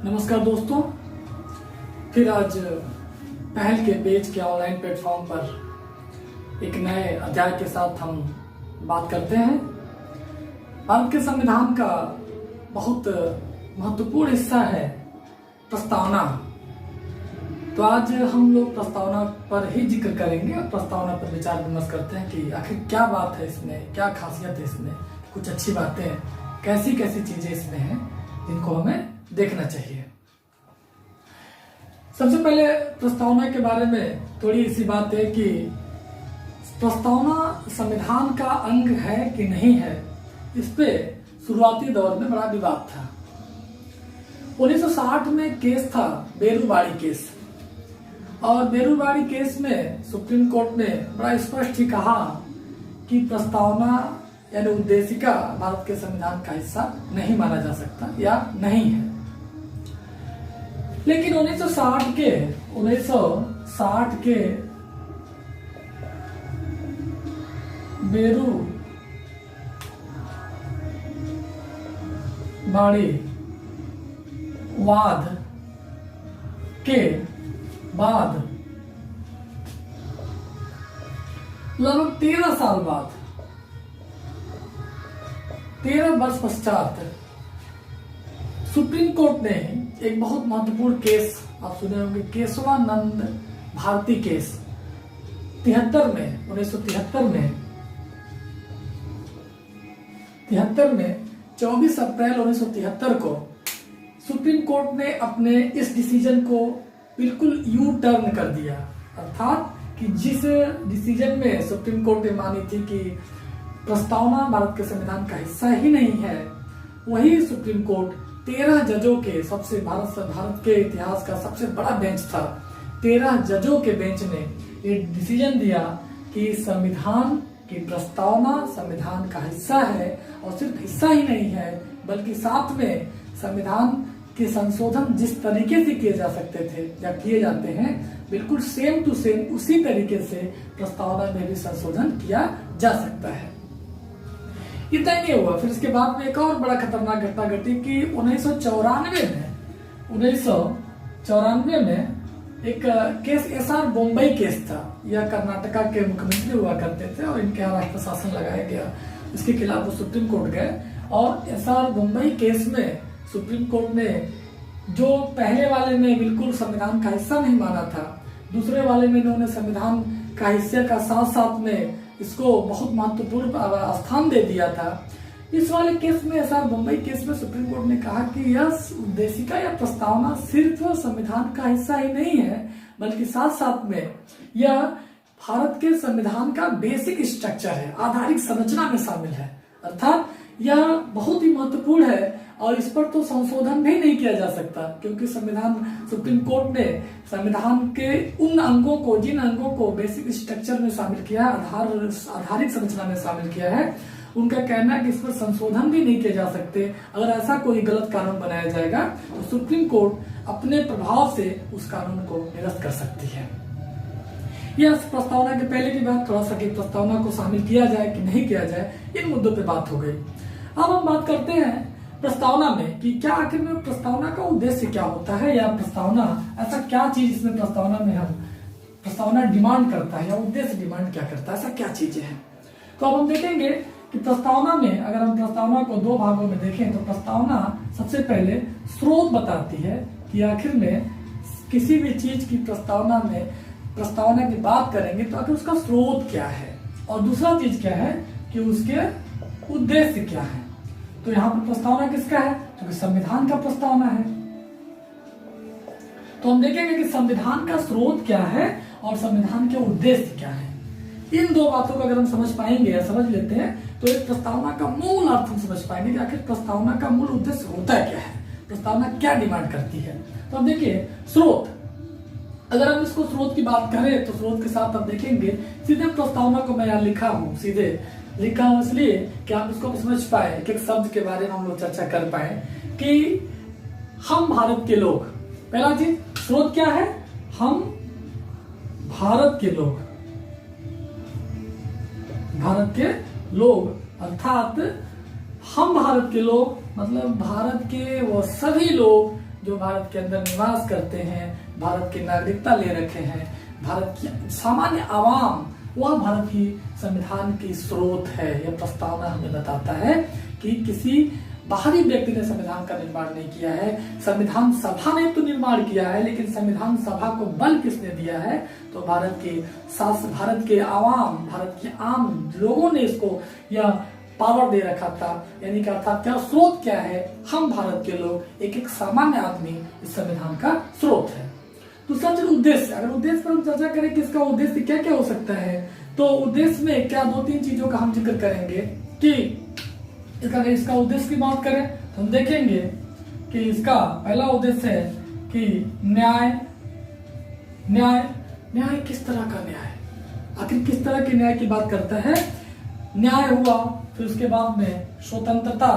नमस्कार दोस्तों, फिर आज पहल के पेज के ऑनलाइन प्लेटफॉर्म पर एक नए अध्याय के साथ हम बात करते हैं। भारत के संविधान का बहुत महत्वपूर्ण हिस्सा है प्रस्तावना। तो आज हम लोग प्रस्तावना पर ही जिक्र करेंगे और प्रस्तावना पर विचार विमर्श करते हैं कि आखिर क्या बात है इसमें, क्या खासियत है इसमें, कुछ अच्छी बातें, कैसी कैसी चीजें इसमें हैं जिनको हमें देखना चाहिए। सबसे पहले प्रस्तावना के बारे में थोड़ी सी बात है कि प्रस्तावना संविधान का अंग है कि नहीं है, इस पे शुरुआती दौर में बड़ा विवाद था। 1960 में केस था बेरूबाड़ी केस, और बेरूबाड़ी केस में सुप्रीम कोर्ट ने बड़ा स्पष्ट ही कहा कि प्रस्तावना यानी उद्देशिका भारत के संविधान का हिस्सा नहीं माना जा सकता या नहीं है। लेकिन 1960 के बेरूबाड़ी वाद के बाद लगभग 13 साल बाद, 13 वर्ष पश्चात सुप्रीम कोर्ट ने एक बहुत महत्वपूर्ण केस, आप सुने होंगे, केशवानंद भारती केस 1973 में 24 अप्रैल 1973 को सुप्रीम कोर्ट ने अपने इस डिसीजन को बिल्कुल यू टर्न कर दिया। अर्थात कि जिस डिसीजन में सुप्रीम कोर्ट ने मानी थी कि प्रस्तावना भारत के संविधान का हिस्सा ही नहीं है, वही सुप्रीम कोर्ट 13 जजों के भारत के इतिहास का सबसे बड़ा बेंच था, 13 जजों के बेंच ने ये डिसीजन दिया कि संविधान की प्रस्तावना संविधान का हिस्सा है, और सिर्फ हिस्सा ही नहीं है बल्कि साथ में संविधान के संशोधन जिस तरीके से किए जा सकते थे या किए जाते हैं, बिल्कुल सेम टू सेम उसी तरीके से प्रस्तावना में भी संशोधन किया जा सकता है। इतना ही नहीं हुआ, फिर इसके बाद में एक और बड़ा खतरनाक घटना घटी कि 1994 में एक केस एसआर बॉम्बई केस था। यह कर्नाटका के मुख्यमंत्री हुआ करते थे और इनके यहाँ राष्ट्र शासन लगाया गया। इसके खिलाफ वो सुप्रीम कोर्ट गए और एसआर बॉम्बई केस में सुप्रीम कोर्ट ने जो पहले वाले में बिल्कुल संविधान का हिस्सा नहीं माना था, दूसरे वाले में इन्होंने संविधान का हिस्से का साथ साथ में इसको बहुत महत्वपूर्ण स्थान दे दिया था। इस वाले केस में, एसआर बॉम्बई केस में सुप्रीम कोर्ट ने कहा कि यह उद्देशिका या प्रस्तावना सिर्फ संविधान का हिस्सा ही नहीं है बल्कि साथ साथ में यह भारत के संविधान का बेसिक स्ट्रक्चर है, आधारिक संरचना में शामिल है। अर्थात यह बहुत ही महत्वपूर्ण है और इस पर तो संशोधन भी नहीं किया जा सकता, क्योंकि सुप्रीम कोर्ट ने संविधान के उन अंगों को, जिन अंगों को बेसिक स्ट्रक्चर में शामिल किया, आधारिक संरचना में शामिल किया है, उनका कहना है कि इस पर संशोधन भी नहीं किए जा सकते। अगर ऐसा कोई गलत कानून बनाया जाएगा तो सुप्रीम कोर्ट अपने प्रभाव से उस कानून को निरस्त कर सकती है। यह प्रस्तावना के पहले की बात, थोड़ा सा कि प्रस्तावना को शामिल किया जाए कि नहीं किया जाए, इन मुद्दों पर बात हो गई। अब हम बात करते हैं प्रस्तावना में कि क्या आखिर में प्रस्तावना का उद्देश्य क्या होता है, या प्रस्तावना ऐसा क्या चीज इसमें प्रस्तावना में प्रस्तावना डिमांड करता है या उद्देश्य डिमांड क्या करता है, ऐसा क्या चीजें हैं। तो अब हम देखेंगे कि प्रस्तावना में, अगर हम प्रस्तावना को दो भागों में देखें तो प्रस्तावना सबसे पहले स्रोत बताती है कि आखिर में किसी भी चीज की प्रस्तावना की बात करेंगे तो आखिर उसका स्रोत क्या है, और दूसरा चीज क्या है कि उसके उद्देश्य क्या है। तो यहाँ पर प्रस्तावना किसका है, क्योंकि संविधान का प्रस्तावना है। तो हम देखेंगे कि संविधान का स्रोत क्या है और संविधान के उद्देश्य क्या है। इन दो बातों को अगर हम समझ पाएंगे या समझ लेते हैं तो एक प्रस्तावना का मूल अर्थ हम समझ पाएंगे कि आखिर प्रस्तावना का मूल उद्देश्य होता क्या है, प्रस्तावना क्या डिमांड करती है। तो अब देखिए स्रोत, अगर हम इसको स्रोत की बात करें तो स्रोत के साथ हम देखेंगे, सीधे प्रस्तावना को मैं यहाँ लिखा हूँ, सीधे लिखा हूं इसलिए कि आप इसको समझ पाए, एक एक शब्द के बारे में हम लोग चर्चा कर पाए कि हम भारत के लोग, पहला चीज स्रोत क्या है, हम भारत के लोग अर्थात हम भारत के लोग मतलब भारत के वो सभी लोग जो भारत के अंदर निवास करते हैं, भारत की नागरिकता ले रखे हैं, भारत की सामान्य आवाम, वह भारत की संविधान की स्रोत है। यह प्रस्तावना हमें बताता है कि किसी बाहरी व्यक्ति ने संविधान का निर्माण नहीं किया है, संविधान सभा ने तो निर्माण किया है, लेकिन संविधान सभा को बल किसने दिया है? तो भारत के आवाम, भारत के आम लोगों ने इसको यह पावर दे रखा था। यानी कि अर्थात क्या स्रोत क्या है? हम भारत के लोग, एक सामान्य आदमी इस संविधान का स्रोत है। दूसरा चीज उद्देश्य। अगर उद्देश्य पर हम चर्चा करें कि इसका उद्देश्य क्या क्या हो सकता है, तो उद्देश्य में क्या 2-3 चीजों का हम जिक्र करेंगे कि इसका उद्देश्य की बात करें तो हम देखेंगे कि इसका पहला उद्देश्य है कि न्याय किस तरह का न्याय, आखिर किस तरह के न्याय की बात करता है? न्याय हुआ, फिर उसके बाद में स्वतंत्रता,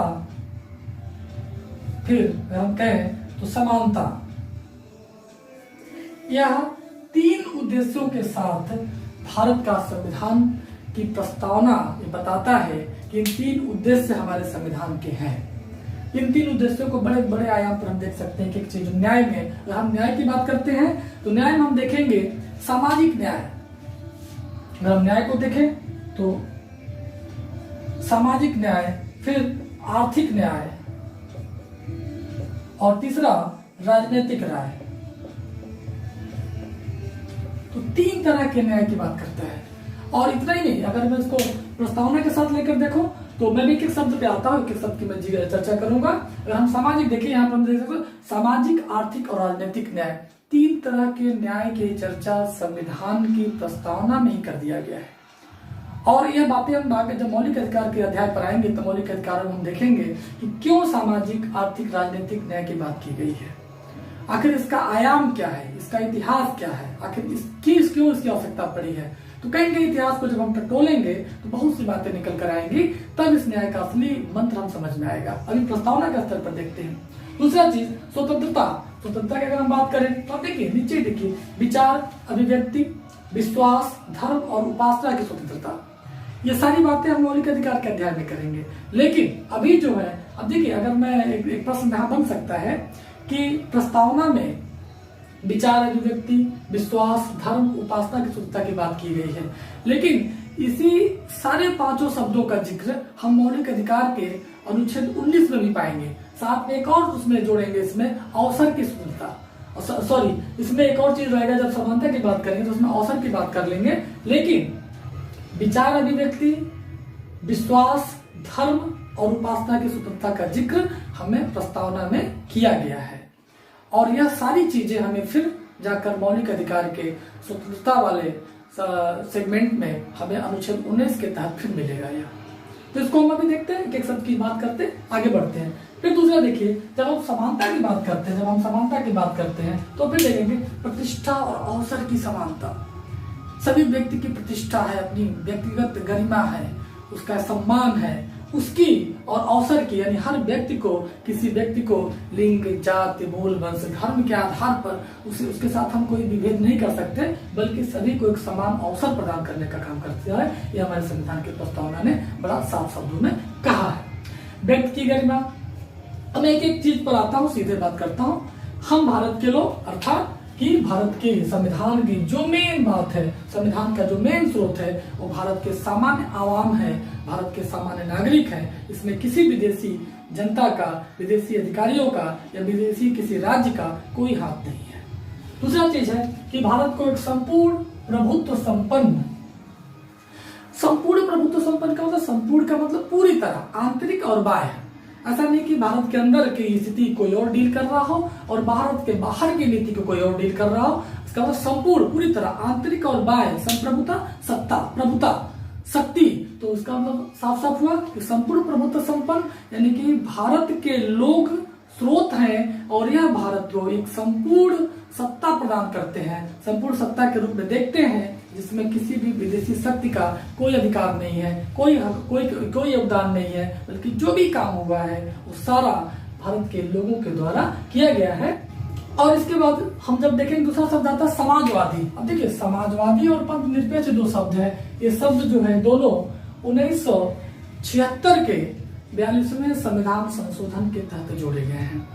फिर अगर हम कहें तो समानता। यह 3 उद्देश्यों के साथ भारत का संविधान की प्रस्तावना ये बताता है कि इन 3 उद्देश्य हमारे संविधान के हैं। इन 3 उद्देश्यों को बड़े बड़े आयाम पर हम देख सकते हैं कि एक चीज न्याय में, अगर हम न्याय की बात करते हैं तो न्याय में हम देखेंगे सामाजिक न्याय। अगर हम न्याय को देखें तो सामाजिक न्याय, फिर आर्थिक न्याय और तीसरा राजनीतिक न्याय। तो 3 तरह के न्याय की बात करता है। और इतना ही नहीं, अगर मैं इसको प्रस्तावना के साथ लेकर देखो तो मैं भी एक शब्द पे आता हूँ, एक शब्द की मैं चर्चा करूंगा। अगर हम सामाजिक देखें, यहाँ पर हम देख सकते सामाजिक, आर्थिक और राजनीतिक न्याय, 3 तरह के न्याय की चर्चा संविधान की प्रस्तावना में ही कर दिया गया है। और यह बातें हम आगे जब मौलिक अधिकार के अध्याय पर आएंगे तो मौलिक अधिकार में हम देखेंगे कि क्यों सामाजिक, आर्थिक, राजनीतिक न्याय की बात की गई है, आखिर इसका आयाम क्या है, इसका इतिहास क्या है, आखिर क्यों इसकी आवश्यकता पड़ी है। तो कहीं कहीं इतिहास को जब हम टटोलेंगे तो बहुत सी बातें निकल कर आएंगी, तब इस न्याय का असली मंत्र हम समझ में आएगा। अभी प्रस्तावना के स्तर पर देखते हैं। दूसरा चीज स्वतंत्रता की अगर हम बात करें तो देखिए नीचे देखिए, विचार, अभिव्यक्ति, विश्वास, धर्म और उपासना की स्वतंत्रता, ये सारी बातें हम मौलिक अधिकार के अध्याय में करेंगे। लेकिन अभी जो है, अब देखिए अगर मैं एक प्रश्न यहाँ बन सकता है कि प्रस्तावना में विचार, अभिव्यक्ति, विश्वास, धर्म, उपासना की स्वतंत्रता की बात की गई है, लेकिन इसी सारे 5 शब्दों का जिक्र हम मौलिक अधिकार के अनुच्छेद 19 में भी पाएंगे। साथ में एक और उसमें जोड़ेंगे, इसमें अवसर की स्वतंत्रता, सॉरी इसमें एक और चीज रहेगा, जब समानता की बात करेंगे तो उसमें अवसर की बात कर लेंगे। लेकिन विचार, अभिव्यक्ति, विश्वास, धर्म और उपासना की स्वतंत्रता का जिक्र हमें प्रस्तावना में किया गया है। और यह सारी चीजें हमें फिर जाकर मौलिक अधिकार के स्वतंत्रता वाले सेगमेंट में हमें अनुच्छेद 19 के तहत फिर मिलेगा यह। तो इसको हम अभी देखते हैं, एक शब्द की बात करते आगे बढ़ते हैं। फिर दूसरा देखिए, जब हम समानता की बात करते हैं, तो फिर देखेंगे प्रतिष्ठा और अवसर की समानता। सभी व्यक्ति की प्रतिष्ठा है, अपनी व्यक्तिगत गरिमा है, उसका सम्मान है, उसकी और अवसर की, यानी हर व्यक्ति को, किसी व्यक्ति को लिंग, जाति, मूल, वंश, धर्म के आधार पर उसके साथ हम कोई विभेद नहीं कर सकते, बल्कि सभी को एक समान अवसर प्रदान करने का काम करता है। यह हमारे संविधान की प्रस्तावना ने बड़ा साफ शब्दों में कहा है। व्यक्ति की गरिमा, अब मैं एक चीज पर आता हूँ, सीधे बात करता हूँ। हम भारत के लोग, अर्थात कि भारत के संविधान की जो मेन बात है, संविधान का जो मेन स्रोत है, वो भारत के सामान्य आवाम है, भारत के सामान्य नागरिक है। इसमें किसी विदेशी जनता का, विदेशी अधिकारियों का या विदेशी किसी राज्य का कोई हाथ नहीं है। दूसरा चीज है कि भारत को एक संपूर्ण प्रभुत्व संपन्न का मतलब, संपूर्ण का मतलब पूरी तरह, आंतरिक और बाह्य। ऐसा नहीं कि भारत के अंदर की स्थिति कोई और डील कर रहा हो और भारत के बाहर की नीति को कोई और डील कर रहा हो। इसका मतलब संपूर्ण, पूरी तरह, आंतरिक और बाह्य, संप्रभुता, सत्ता, प्रभुता, शक्ति। तो उसका मतलब साफ साफ हुआ कि संपूर्ण प्रभुत्व संपन्न, यानी कि भारत के लोग स्रोत हैं और यह भारत को एक संपूर्ण सत्ता प्रदान करते हैं, संपूर्ण सत्ता के रूप में देखते हैं, जिसमें किसी भी विदेशी शक्ति का कोई अधिकार नहीं है, कोई योगदान नहीं है, बल्कि जो भी काम हुआ है वो सारा भारत के लोगों के द्वारा किया गया है। और इसके बाद हम जब देखेंगे, दूसरा शब्द आता है समाजवादी। अब देखिए, समाजवादी और पंथ निरपेक्ष 2 शब्द है। ये शब्द जो है दोनों 1976 के 42वें संविधान संशोधन के तहत जोड़े गए हैं।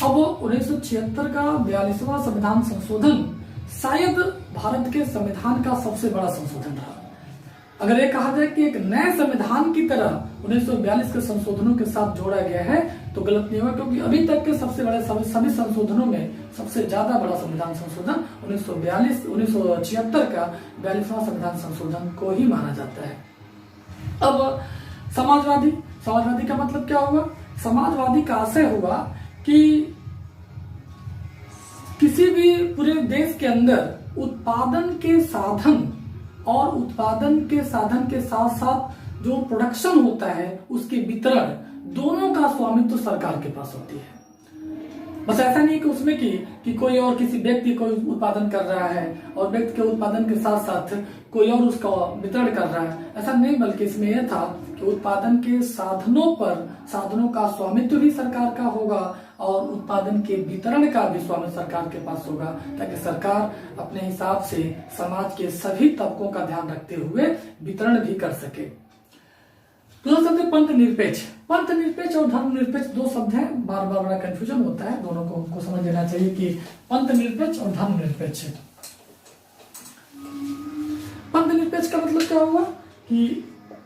अब 1976 का 42वां संविधान संशोधन शायद भारत के संविधान का सबसे बड़ा संशोधन रहा। अगर ये कहा जाए कि एक नए संविधान की तरह 1942 के संशोधनों के साथ जोड़ा गया है तो गलत नहीं होगा, क्योंकि अभी तक के सबसे बड़े सभी संशोधनों में सबसे ज्यादा बड़ा संविधान संशोधन 1976 का 42वां संविधान संशोधन को ही माना जाता है। अब समाजवादी का मतलब क्या हुआ? समाजवादी का आशय हुआ कि किसी भी पूरे देश के अंदर उत्पादन के साधन और उत्पादन के साधन के साथ साथ जो प्रोडक्शन होता है उसके वितरण दोनों का स्वामित्व सरकार के पास होती है। बस ऐसा नहीं कि उसमें कि कोई और किसी व्यक्ति कोई उत्पादन कर रहा है और व्यक्ति के उत्पादन के साथ साथ कोई और उसका वितरण कर रहा है, ऐसा नहीं, बल्कि इसमें यह था कि उत्पादन के साधनों का स्वामित्व भी सरकार का होगा और उत्पादन के वितरण का भी स्वामित्व सरकार के पास होगा, ताकि सरकार अपने हिसाब से समाज के सभी तबकों का ध्यान रखते हुए वितरण भी कर सके। दूसरा शब्द है पंथ निरपेक्ष। पंथ निरपेक्ष और धर्म निरपेक्ष दो शब्द हैं, बार बार बड़ा कंफ्यूजन होता है, दोनों को हमको समझ लेना चाहिए कि पंथ निरपेक्ष और धर्म निरपेक्ष है। पंथ निरपेक्ष का मतलब क्या हुआ कि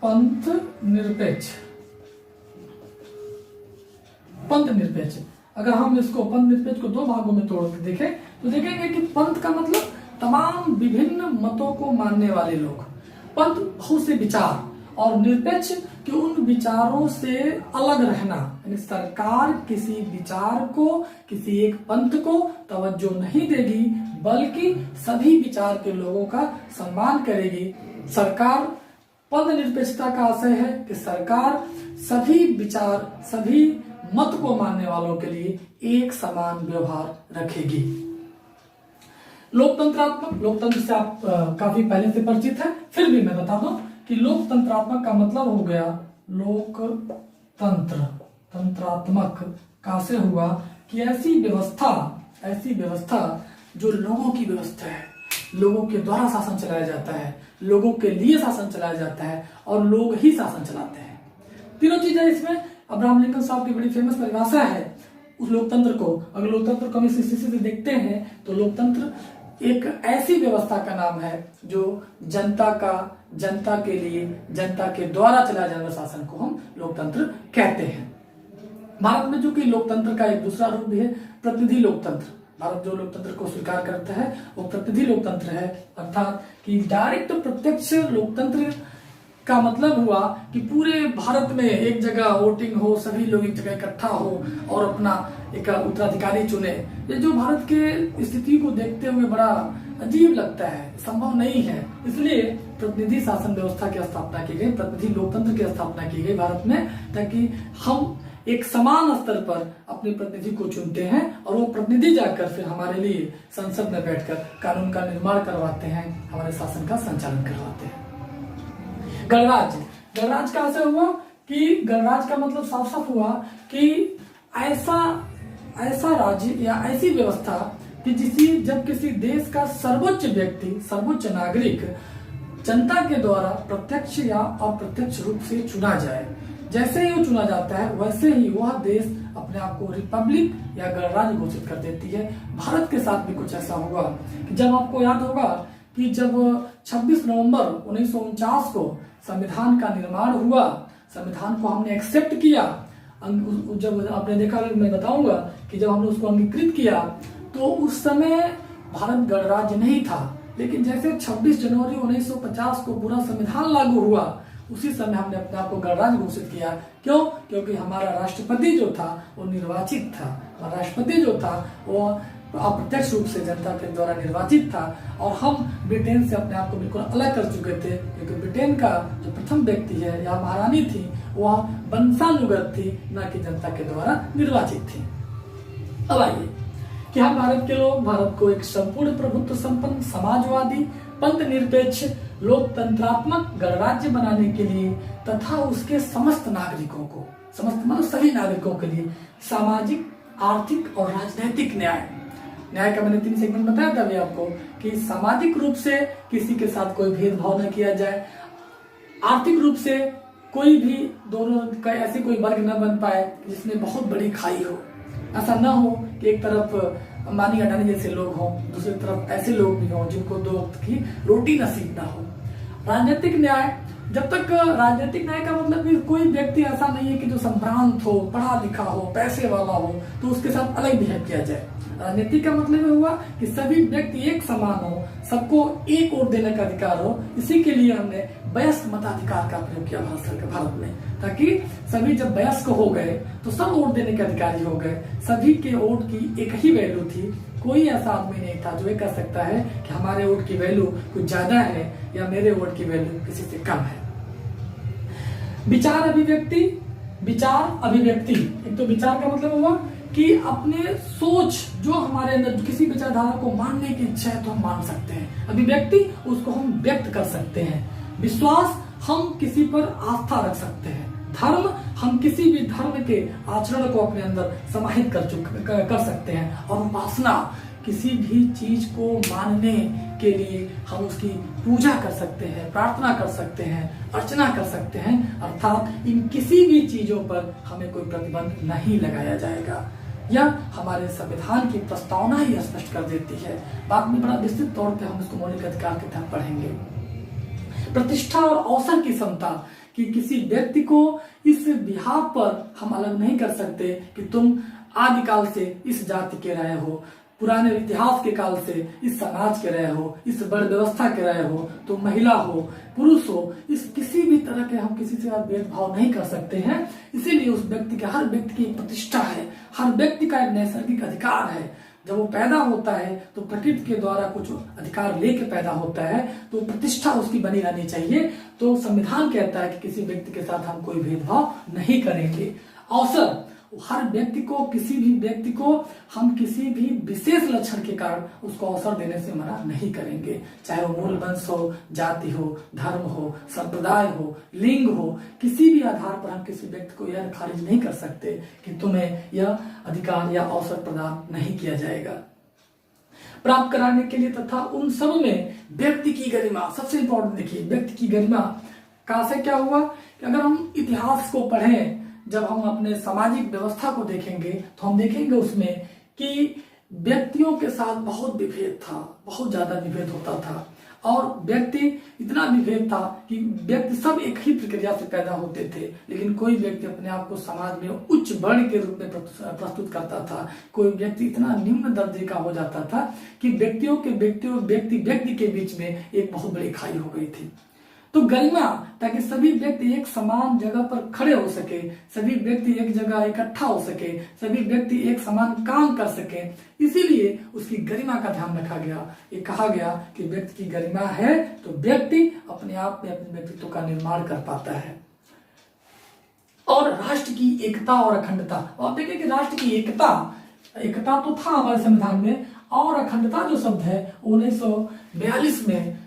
पंथ निरपेक्ष अगर हम इसको पंथ निरपेक्ष को दो भागों में तोड़ के देखें तो देखेंगे कि पंथ का मतलब तमाम विभिन्न मतों को मानने वाले लोग, पंथ बहुत से विचार, और निरपेक्ष कि उन विचारों से अलग रहना, यानी सरकार किसी विचार को, किसी एक पंथ को तवज्जो नहीं देगी बल्कि सभी विचार के लोगों का सम्मान करेगी। सरकार पंथ निरपेक्षता का आशय है कि सरकार सभी विचार, सभी मत को मानने वालों के लिए एक समान व्यवहार रखेगी। लोकतंत्र से आप काफी पहले से परिचित है, फिर भी मैं बता दूं कि लोकतंत्रात्मक का मतलब हो गया तंत्रात्मक का से हुआ कि ऐसी व्यवस्था जो लोगों की व्यवस्था है, लोगों के द्वारा शासन चलाया जाता है, लोगों के लिए शासन चलाया जाता है और लोग ही शासन चलाते हैं। तीनों चीजें इसमें अब्राहम लिंकन साहब की बड़ी फेमस परिभाषा है उस लोकतंत्र को। अगर लोकतंत्र को हम इस स्थिति से देखते हैं तो लोकतंत्र एक ऐसी व्यवस्था का नाम है जो जनता के लिए, जनता के द्वारा चलाए जाने वाले शासन को हम लोकतंत्र कहते हैं। भारत में जो कि लोकतंत्र का एक दूसरा रूप भी है प्रतिनिधि लोकतंत्र। भारत जो लोकतंत्र को स्वीकार करता है वो प्रतिनिधि लोकतंत्र है, अर्थात कि डायरेक्ट प्रत्यक्ष लोकतंत्र का मतलब हुआ कि पूरे भारत में एक जगह वोटिंग हो, सभी लोग एक जगह इकट्ठा हो और अपना एक उत्तराधिकारी चुने। ये जो भारत के स्थिति को देखते हुए बड़ा अजीब लगता है, संभव नहीं है, इसलिए प्रतिनिधि शासन व्यवस्था की स्थापना की गई, प्रतिनिधि लोकतंत्र की स्थापना की गई भारत में, ताकि हम एक समान स्तर पर अपने प्रतिनिधि को चुनते हैं और वो प्रतिनिधि जाकर फिर हमारे लिए संसद में बैठकर कानून का निर्माण करवाते हैं, हमारे शासन का संचालन करवाते हैं। गणराज्य का ऐसा हुआ कि गणराज्य का मतलब साफ साफ हुआ कि ऐसा राज्य या ऐसी व्यवस्था कि जब किसी देश का सर्वोच्च व्यक्ति, सर्वोच्च नागरिक जनता के द्वारा प्रत्यक्ष या अप्रत्यक्ष रूप से चुना जाए। जैसे ही वो चुना जाता है वैसे ही वह देश अपने आप को रिपब्लिक या गणराज्य घोषित कर देती है। भारत के साथ भी कुछ ऐसा हुआ कि जब आपको याद होगा कि जब 26 नवंबर 1949 को संविधान का निर्माण हुआ, संविधान को हमने एक्सेप्ट किया, जब आपने देखा, मैं बताऊंगा कि जब हमने उसको अंगीकृत किया तो उस समय भारत गणराज्य नहीं था, लेकिन जैसे 26 जनवरी 1950 को पूरा संविधान लागू हुआ उसी समय हमने अपने आप को गणराज्य घोषित किया। क्यों? क्योंकि हमारा राष्ट्रपति जो था वो निर्वाचित था, राष्ट्रपति जो था वो अप्रत्यक्ष रूप से जनता के द्वारा निर्वाचित था और हम ब्रिटेन से अपने आप को बिल्कुल अलग कर चुके थे, क्योंकि ब्रिटेन का जो प्रथम व्यक्ति है या महारानी थी वह वंशानुगत थी, न कि जनता के द्वारा निर्वाचित थी। अब आइए कि हम भारत के लोग भारत को एक संपूर्ण प्रभुत्व संपन्न समाजवादी पंथ निरपेक्ष लोकतंत्रात्मक गणराज्य बनाने के लिए तथा उसके समस्त नागरिकों को, समस्त मतलब सभी नागरिकों के लिए सामाजिक, आर्थिक और राजनीतिक न्याय का मैंने 3 सेगमेंट बताया था अभी आपको कि सामाजिक रूप से किसी के साथ कोई भेदभाव न किया जाए, आर्थिक रूप से कोई भी दोनों का ऐसी कोई वर्ग न बन पाए जिसमें बहुत बड़ी खाई हो, ऐसा ना हो कि एक तरफ अंबानी अडानी जैसे लोग हों, दूसरी तरफ ऐसे लोग भी हों जिनको 2 वक्त की रोटी नसीब ना हो। राजनीतिक न्याय, जब तक राजनीतिक न्याय का मतलब कि कोई व्यक्ति ऐसा नहीं है कि जो संभ्रांत हो, पढ़ा लिखा हो, पैसे वाला हो, तो उसके साथ अलग बिहेव किया जाए। राजनीति का मतलब हुआ कि सभी व्यक्ति एक समान हो, सबको एक वोट देने का अधिकार हो। इसी के लिए हमने वयस्क मताधिकार का प्रयोग किया भारत में, ताकि सभी जब वयस्क हो गए तो सब वोट देने के अधिकारी हो गए। सभी के वोट की एक ही वैल्यू थी। कोई ऐसा आदमी नहीं था जो ये कह सकता है कि हमारे वोट की वैल्यू कुछ ज्यादा है या मेरे वोट की वैल्यू किसी से कम है। विचार अभिव्यक्ति, एक तो विचार का मतलब हुआ कि अपने सोच जो हमारे अंदर किसी विचारधारा को मानने की इच्छा है तो हम मान सकते हैं। अभिव्यक्ति, उसको हम व्यक्त कर सकते हैं। विश्वास, हम किसी पर आस्था रख सकते हैं। धर्म, हम किसी भी धर्म के आचरण को अपने अंदर समाहित कर सकते हैं। और उपासना, किसी भी चीज को मानने के लिए हम उसकी पूजा कर सकते हैं, प्रार्थना कर सकते हैं, अर्चना कर सकते हैं। अर्थात इन किसी भी चीजों पर हमें कोई प्रतिबंध नहीं लगाया जाएगा। यह हमारे संविधान की प्रस्तावना ही स्पष्ट कर देती है। बाद में बड़ा विस्तृत तौर पे हम इसको मौलिक अधिकार के तहत पढ़ेंगे। प्रतिष्ठा और अवसर की समता, कि किसी व्यक्ति को इस बिहार पर हम अलग नहीं कर सकते कि तुम आदिकाल से इस जाति के रहे हो, पुराने इतिहास के काल से इस समाज के रहे हो, इस वर्ण व्यवस्था के रहे हो, तो महिला हो, पुरुष हो, इस किसी भी तरह के हम किसी से भेदभाव नहीं कर सकते हैं। इसीलिए उस व्यक्ति का, हर व्यक्ति की एक प्रतिष्ठा है, हर व्यक्ति का एक नैसर्गिक अधिकार है। जब वो पैदा होता है तो प्रकृति के द्वारा कुछ अधिकार लेके पैदा होता है, तो प्रतिष्ठा उसकी बनी रहनी चाहिए। तो संविधान कहता है कि किसी व्यक्ति के साथ हम कोई भेदभाव नहीं करेंगे। अवसर, हर व्यक्ति को, किसी भी व्यक्ति को हम किसी भी विशेष लक्षण के कारण उसको अवसर देने से मना नहीं करेंगे, चाहे वो मूल वंश हो, जाति हो, धर्म हो, संप्रदाय हो, लिंग हो। किसी भी आधार पर हम किसी व्यक्ति को यह खारिज नहीं कर सकते कि तुम्हें यह अधिकार या अवसर प्रदान नहीं किया जाएगा। प्राप्त कराने के लिए तथा उन सब में व्यक्ति की गरिमा, सबसे इंपॉर्टेंट देखिए, व्यक्ति की गरिमा का से क्या हुआ कि अगर हम इतिहास को पढ़ें, जब हम अपने सामाजिक व्यवस्था को देखेंगे तो हम देखेंगे उसमें कि व्यक्तियों के साथ बहुत विभेद था, बहुत ज्यादा विभेद होता था। और व्यक्ति इतना विभेद था कि व्यक्ति सब एक ही प्रक्रिया से पैदा होते थे, लेकिन कोई व्यक्ति अपने आप को समाज में उच्च वर्ण के रूप में प्रस्तुत करता था, कोई व्यक्ति इतना निम्न दर्जे का हो जाता था कि व्यक्ति के बीच में एक बहुत बड़ी खाई हो गई थी। तो गरिमा, ताकि सभी व्यक्ति एक समान जगह पर खड़े हो सके, सभी व्यक्ति एक जगह इकट्ठा हो सके, सभी व्यक्ति एक समान काम कर सके, इसीलिए उसकी गरिमा का ध्यान रखा गया। ये कहा गया कि व्यक्ति की गरिमा है तो व्यक्ति अपने आप में अपने व्यक्तित्व का निर्माण कर पाता है। और राष्ट्र की एकता और अखंडता, आप देखिए कि राष्ट्र की एकता तो था हमारे संविधान में, और अखंडता जो शब्द है 1976 में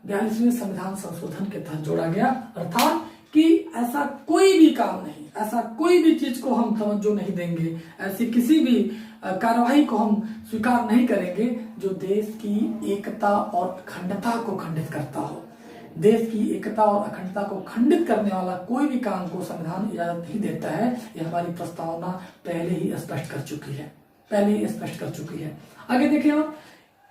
42वें संविधान संशोधन के तहत जोड़ा गया। अर्थात कि ऐसा कोई भी काम नहीं, ऐसा कोई भी चीज को हम तवज्जो नहीं देंगे, ऐसी किसी भी कार्यवाही को हम स्वीकार नहीं करेंगे जो देश की एकता और अखंडता को खंडित करता हो। देश की एकता और अखंडता को खंडित करने वाला कोई भी काम को संविधान इजाजत नहीं देता है। यह हमारी प्रस्तावना पहले ही स्पष्ट कर चुकी है। आगे देखिए आप,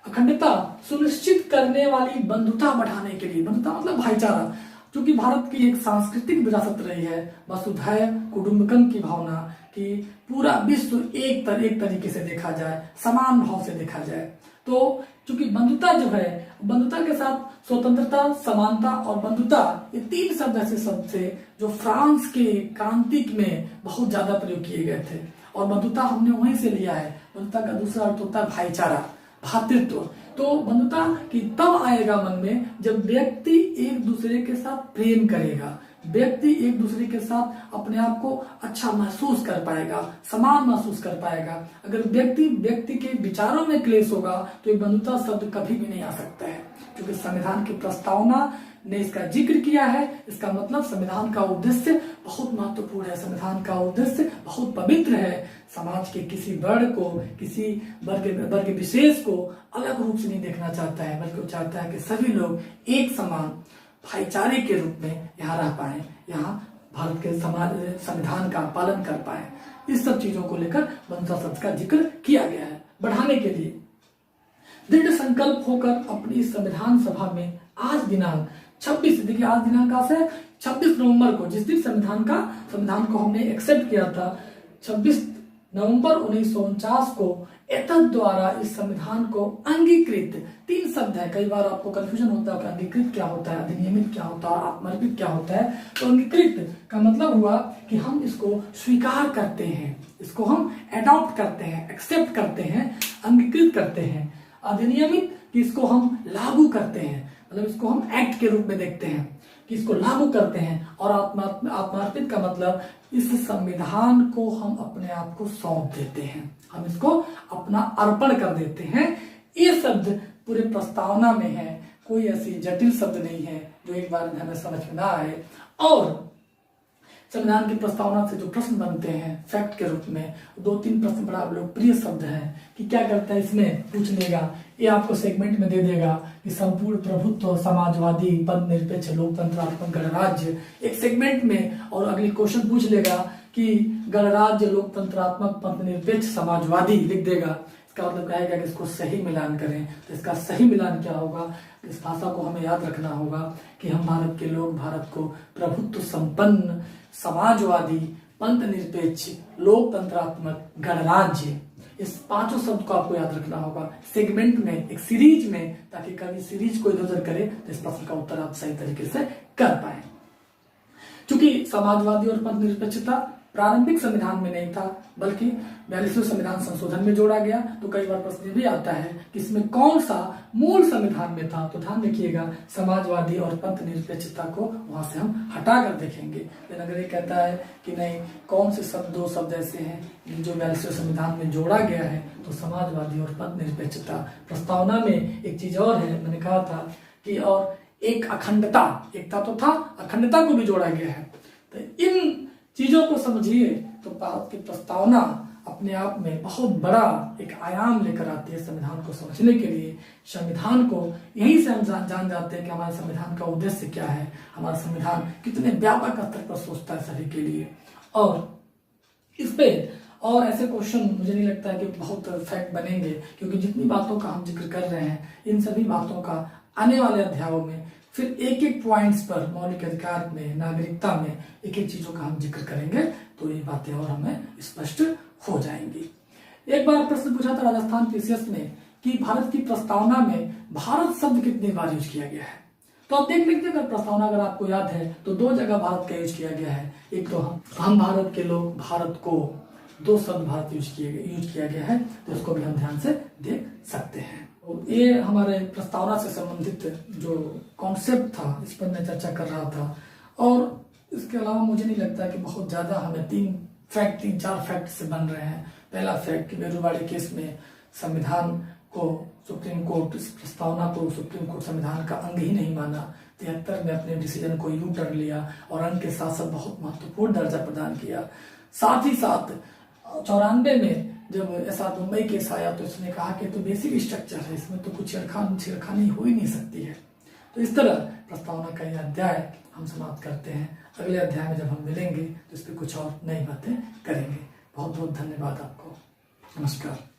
अखंडता सुनिश्चित करने वाली बंधुता बढ़ाने के लिए, बंधुता मतलब भाईचारा, क्योंकि भारत की एक सांस्कृतिक विरासत रही है वसुधैव कुटुंबकम की भावना, कि पूरा विश्व एक तरीके से देखा जाए, समान भाव से देखा जाए। तो चूंकि बंधुता जो है, बंधुता के साथ स्वतंत्रता, समानता और बंधुता, ये 3 शब्द ऐसे शब्द थे जो फ्रांस के क्रांति में बहुत ज्यादा प्रयोग किए गए थे। और बंधुता हमने वहीं से लिया है। बंधुता का दूसरा अर्थ होता है भाईचारा, भातृत्व। तो बंधुता की तब आएगा मन में जब व्यक्ति एक दूसरे के साथ प्रेम करेगा, व्यक्ति एक दूसरे के साथ अपने आप को अच्छा महसूस कर पाएगा, समान महसूस कर पाएगा। अगर व्यक्ति के विचारों में क्लेश होगा तो ये बंधुता शब्द कभी भी नहीं आ सकता है, क्योंकि संविधान की प्रस्तावना ने इसका जिक्र किया है। इसका मतलब संविधान का उद्देश्य बहुत महत्वपूर्ण है, संविधान का उद्देश्य बहुत पवित्र है। समाज के किसी वर्ण को, किसी वर्ग विशेष को अलग रूप से नहीं देखना चाहता है, बल्कि वो चाहता है कि सभी लोग एक समान भाईचारे के रूप में यहाँ रह पाए, यहाँ भारत के संविधान का पालन कर पाए। इस सब चीजों को लेकर मंशा शब्द का जिक्र किया गया है। बढ़ाने के लिए दृढ़ संकल्प होकर अपनी संविधान सभा में आज दिनांक 26, देखिए आज दिनांक आज है 26 नवंबर को, जिस दिन संविधान को हमने एक्सेप्ट किया था 26 नवंबर 1949 को एतद द्वारा इस संविधान को अंगीकृत, 3 शब्द है, कई बार आपको कंफ्यूजन होता है कि अंगीकृत क्या होता है, अधिनियमित क्या होता है, आत्मर्पित क्या होता है। तो अंगीकृत का मतलब हुआ कि हम इसको स्वीकार करते हैं, इसको हम एडॉप्ट करते हैं, एक्सेप्ट करते हैं, अंगीकृत करते हैं। अधिनियमित कि इसको हम लागू करते हैं, मतलब इसको हम एक्ट के रूप में देखते हैं कि इसको लागू करते हैं। और आत्मार्पित का मतलब इस संविधान को हम अपने आप को सौंप देते हैं, हम इसको अपना अर्पण कर देते हैं। ये शब्द पूरे प्रस्तावना में है, कोई ऐसी जटिल शब्द नहीं है जो एक बार में हमें समझ में ना आए। और संविधान की प्रस्तावना से जो प्रश्न बनते हैं फैक्ट के रूप में, 2-3 प्रश्न बड़ा लोकप्रिय शब्द है कि क्या करता है, इसमें पूछ लेगा, ये आपको सेगमेंट में दे देगा कि संपूर्ण प्रभुत्व, समाजवादी, पद निरपेक्ष, लोकतंत्रात्मक गणराज्य, एक सेगमेंट में। और अगली क्वेश्चन पूछ लेगा कि गणराज्य, लोकतंत्रात्मक, पद निरपेक्ष, समाजवादी लिख देगा। इसका मतलब कहेगा कि इसको सही मिलान करें। तो इसका सही मिलान क्या होगा, इस भाषा को हमें याद रखना होगा कि हम भारत के लोग भारत को प्रभुत्व संपन्न, समाजवादी, पंथ निरपेक्ष, लोकतंत्रात्मक, गणराज्य, इस 5 शब्द को आपको याद रखना होगा सेगमेंट में, एक सीरीज में, ताकि कभी सीरीज को इधर उधर करे तो इस प्रश्न का उत्तर आप सही तरीके से कर पाए। चूंकि समाजवादी और पंथ निरपेक्षता प्रारंभिक संविधान में नहीं था बल्कि 42वें संविधान संशोधन में जोड़ा गया, तो कई बार प्रश्न भी आता है कि इसमें कौन सा मूल संविधान में था। तो ध्यान रखिएगा, समाजवादी और पंथ निरपेक्षता को वहां से हम हटा कर देखेंगे। लेकिन अगर ये कहता है कि नहीं, कौन से 2 शब्द ऐसे हैं जो 42वें संविधान में जोड़ा गया है, तो समाजवादी और पंथ निरपेक्षता। प्रस्तावना में एक चीज और है, मैंने कहा था कि और एक अखंडता, एकता तो था, अखंडता को भी जोड़ा गया है। तो इन चीजों को समझिए तो भारत की प्रस्तावना अपने आप में बहुत बड़ा एक आयाम लेकर आती है। संविधान को समझने के लिए, संविधान को यहीं से हम जान जाते हैं कि हमारे संविधान का उद्देश्य क्या है, हमारा संविधान कितने व्यापक स्तर पर सोचता है सभी के लिए। और इस पे और ऐसे क्वेश्चन मुझे नहीं लगता है कि बहुत फैक्ट बनेंगे, क्योंकि जितनी बातों का हम जिक्र कर रहे हैं, इन सभी बातों का आने वाले अध्यायों में फिर एक पॉइंट्स पर, मौलिक अधिकार में, नागरिकता में एक चीजों का हम जिक्र करेंगे, तो ये बातें और हमें स्पष्ट हो जाएंगी। एक बार प्रश्न पूछा था राजस्थान पीसीएस में कि भारत की प्रस्तावना में भारत शब्द कितनी बार यूज किया गया है। तो आप देख लेते हैं, प्रस्तावना अगर आपको याद है तो 2 जगह भारत का यूज किया गया है। एक तो हम भारत के लोग, भारत को, 2 शब्द भारत यूज किया गया है, तो इसको भी हम ध्यान से देख सकते हैं। ये हमारे प्रस्तावना से संबंधित जो कॉन्सेप्ट था, इस पर मैं चर्चा कर रहा था। और इसके अलावा मुझे नहीं लगता कि बहुत ज्यादा हमें 3-4 फैक्ट से बन रहे हैं। पहला फैक्ट कि बेरुवाड़ी केस में संविधान को सुप्रीम कोर्ट, इस प्रस्तावना को सुप्रीम कोर्ट संविधान का अंग ही नहीं माना, 73 में अपने डिसीजन को यू टर्न लिया और अंग के साथ साथ बहुत महत्वपूर्ण दर्जा प्रदान किया। साथ ही साथ 94 में जब एसआर मुंबई केस आया तो इसने कहा कि तो बेसिक स्ट्रक्चर है, इसमें तो कुछ छेड़खानी हो ही नहीं सकती है। तो इस तरह प्रस्तावना का यह अध्याय हम समाप्त करते हैं। अगले अध्याय में जब हम मिलेंगे तो इस पर कुछ और नई बातें करेंगे। बहुत बहुत धन्यवाद आपको। नमस्कार।